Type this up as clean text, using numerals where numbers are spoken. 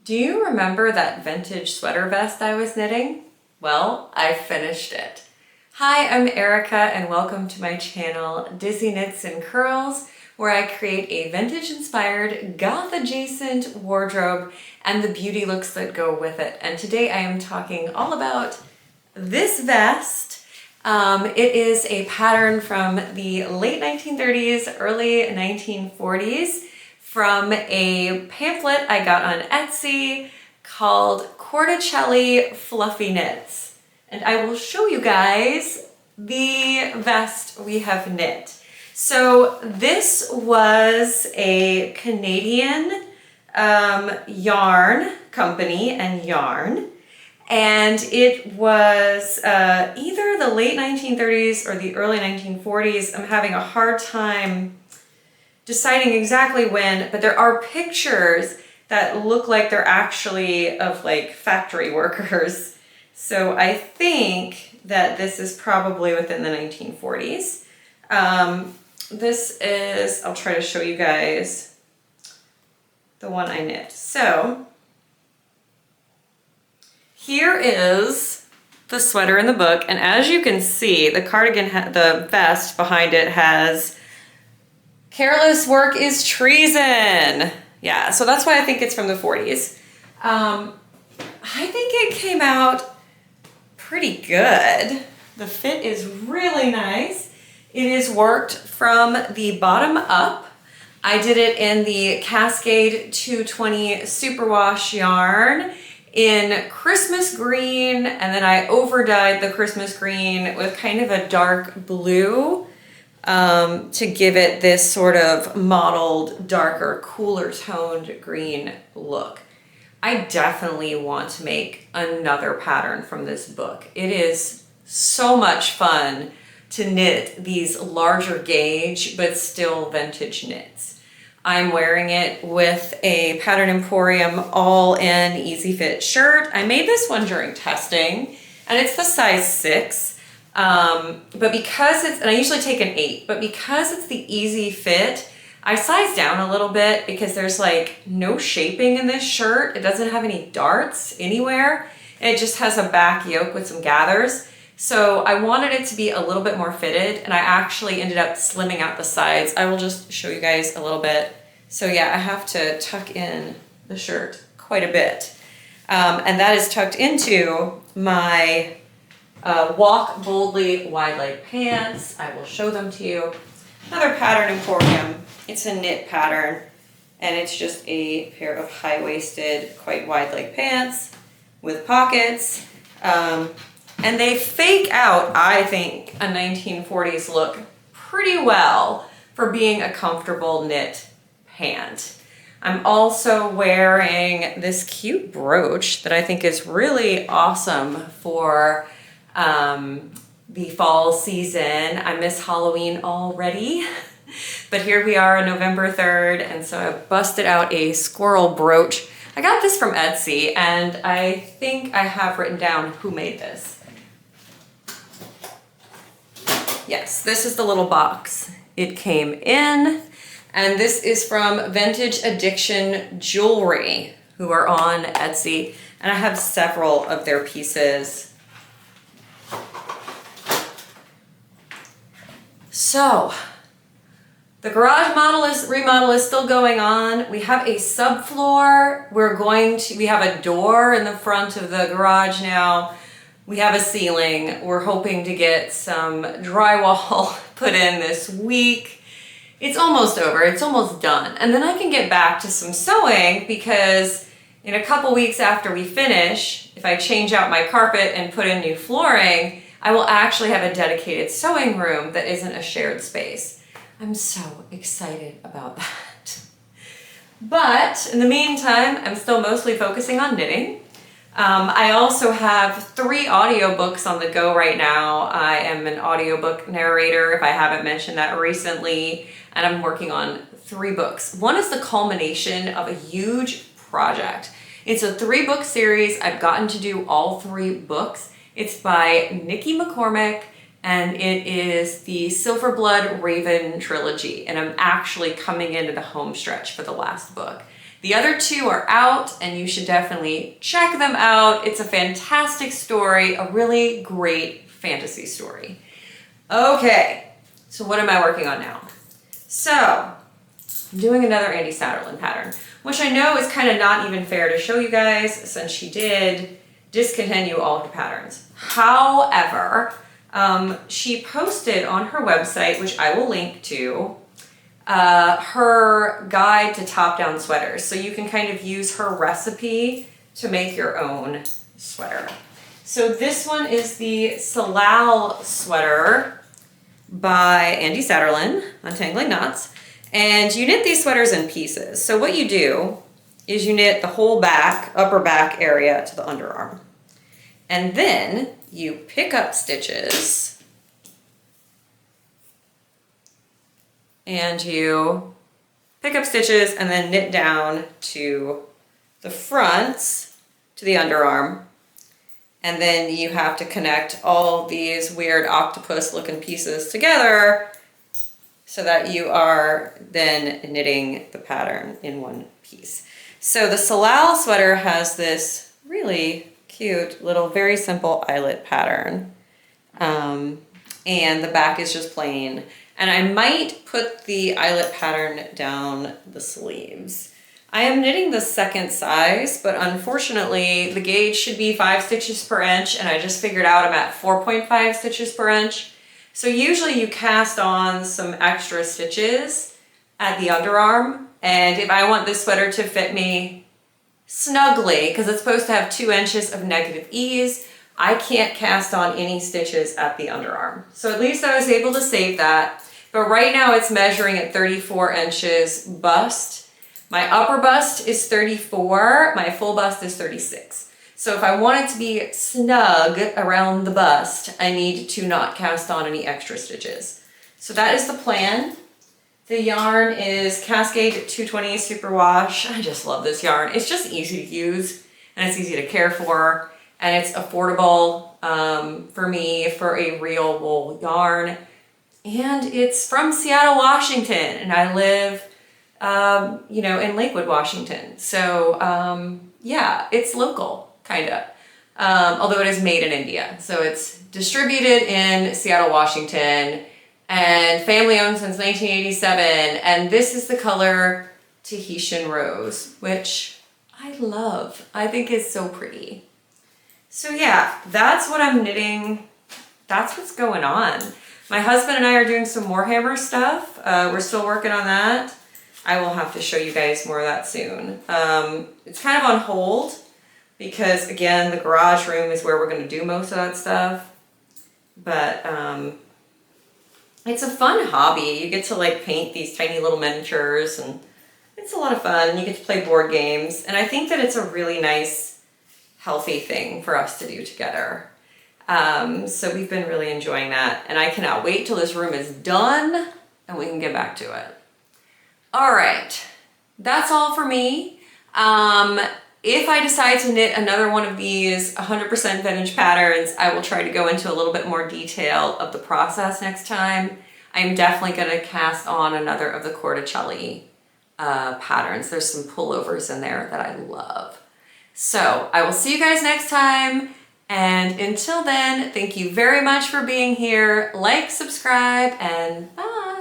Do you remember that vintage sweater vest I was knitting? Well, I finished it. Hi, I'm Erica and welcome to my channel, Dizzyknitsandcurls, where I create a vintage-inspired, goth-adjacent wardrobe and the beauty looks that go with it. And today I am talking all about this vest. It is a pattern from the late 1930s, early 1940s, from a pamphlet I got on Etsy called Corticelli Fluffy Knits. And I will show you guys the vest we have knit. So this was a Canadian yarn company and yarn. And it was either the late 1930s or the early 1940s. I'm having a hard time deciding exactly when, but there are pictures that look like they're actually of like factory workers. So I think that this is probably within the 1940s. This is, I'll try to show you guys the one I knit. So here is the sweater in the book, and as you can see, the cardigan, the vest behind it has "Careless work is treason." Yeah, so that's why I think it's from the 40s. I think it came out pretty good. The fit is really nice. It is worked from the bottom up. I did it in the Cascade 220 Superwash yarn in Christmas green, and then I overdyed the Christmas green with kind of a dark blue to give it this sort of mottled, darker, cooler toned green look. I definitely want to make another pattern from this book. It is so much fun to knit these larger gauge but still vintage knits. I'm wearing it with a Pattern Emporium all-in easy fit shirt. I made this one during testing and it's the size 6. But because it's, and I usually take an 8, but because it's the easy fit, I sized down a little bit because there's like no shaping in this shirt. It doesn't have any darts anywhere. It just has a back yoke with some gathers. So I wanted it to be a little bit more fitted, and I actually ended up slimming out the sides. I will just show you guys a little bit. So yeah, I have to tuck in the shirt quite a bit. And that is tucked into my Walk Boldly wide leg pants. I will show them to you. Another Pattern Emporium. It's a knit pattern, and it's just a pair of high-waisted, quite wide leg pants with pockets. And they fake out, I think, a 1940s look pretty well for being a comfortable knit pant. I'm also wearing this cute brooch that I think is really awesome for the fall season. I miss Halloween already, but here we are on November 3rd, and so I busted out a squirrel brooch. I got this from Etsy, and I think I have written down who made this. Yes, this is the little box it came in, and this is from Vintage Addiction Jewelry, who are on Etsy, and I have several of their pieces. So, the garage remodel is still going on. We have a subfloor. We have a door in the front of the garage now. We have a ceiling. We're hoping to get some drywall put in this week. It's almost over, it's almost done. And then I can get back to some sewing because in a couple weeks after we finish, if I change out my carpet and put in new flooring, I will actually have a dedicated sewing room that isn't a shared space. I'm so excited about that. But in the meantime, I'm still mostly focusing on knitting. I also have 3 audiobooks on the go right now. I am an audiobook narrator, if I haven't mentioned that recently, and I'm working on 3 books. One is the culmination of a huge project. It's a 3-book series. I've gotten to do all 3 books. It's by Nikki McCormick, and it is the Silver Blood Raven trilogy, and I'm actually coming into the home stretch for the last book. The other two are out and you should definitely check them out. It's a fantastic story, a really great fantasy story. Okay, so what am I working on now? So, I'm doing another Andi Satterlund pattern, which I know is kind of not even fair to show you guys since she did discontinue all her patterns. However, she posted on her website, which I will link to, her guide to top-down sweaters. So you can kind of use her recipe to make your own sweater. So this one is the Salal sweater by Andi Satterlund, Untangling Knots. And you knit these sweaters in pieces. So what you do is you knit the whole back, upper back area to the underarm. And then you pick up stitches and you pick up stitches and then knit down to the fronts, to the underarm. And then you have to connect all these weird octopus looking pieces together so that you are then knitting the pattern in one piece. So the Salal sweater has this really cute little very simple eyelet pattern. And the back is just plain. And I might put the eyelet pattern down the sleeves. I am knitting the second size, but unfortunately the gauge should be 5 stitches per inch, and I just figured out I'm at 4.5 stitches per inch. So usually you cast on some extra stitches at the underarm, and if I want this sweater to fit me snugly, because it's supposed to have 2 inches of negative ease, I can't cast on any stitches at the underarm. So at least I was able to save that. But right now it's measuring at 34 inches bust. My upper bust is 34, my full bust is 36. So if I want it to be snug around the bust, I need to not cast on any extra stitches. So that is the plan. The yarn is Cascade 220 Superwash. I just love this yarn. It's just easy to use and it's easy to care for, and it's affordable for me for a real wool yarn. And it's from Seattle, Washington, and I live you know, in Lakewood, Washington. So yeah, it's local, kind of. Although it is made in India. So it's distributed in Seattle, Washington, and family owned since 1987. And this is the color Tahitian Rose, which I love. I think is so pretty. So yeah, that's what I'm knitting. That's what's going on. My husband and I are doing some Warhammer stuff. We're still working on that. I will have to show you guys more of that soon. It's kind of on hold because, again, the garage room is where we're going to do most of that stuff. But it's a fun hobby. You get to like paint these tiny little miniatures, and it's a lot of fun. You get to play board games. And I think that it's a really nice, healthy thing for us to do together. So we've been really enjoying that. And I cannot wait till this room is done and we can get back to it. All right, that's all for me. If I decide to knit another one of these 100% vintage patterns, I will try to go into a little bit more detail of the process next time. I'm definitely gonna cast on another of the Corticelli patterns. There's some pullovers in there that I love. So I will see you guys next time. And until then, thank you very much for being here. Like, subscribe, and bye.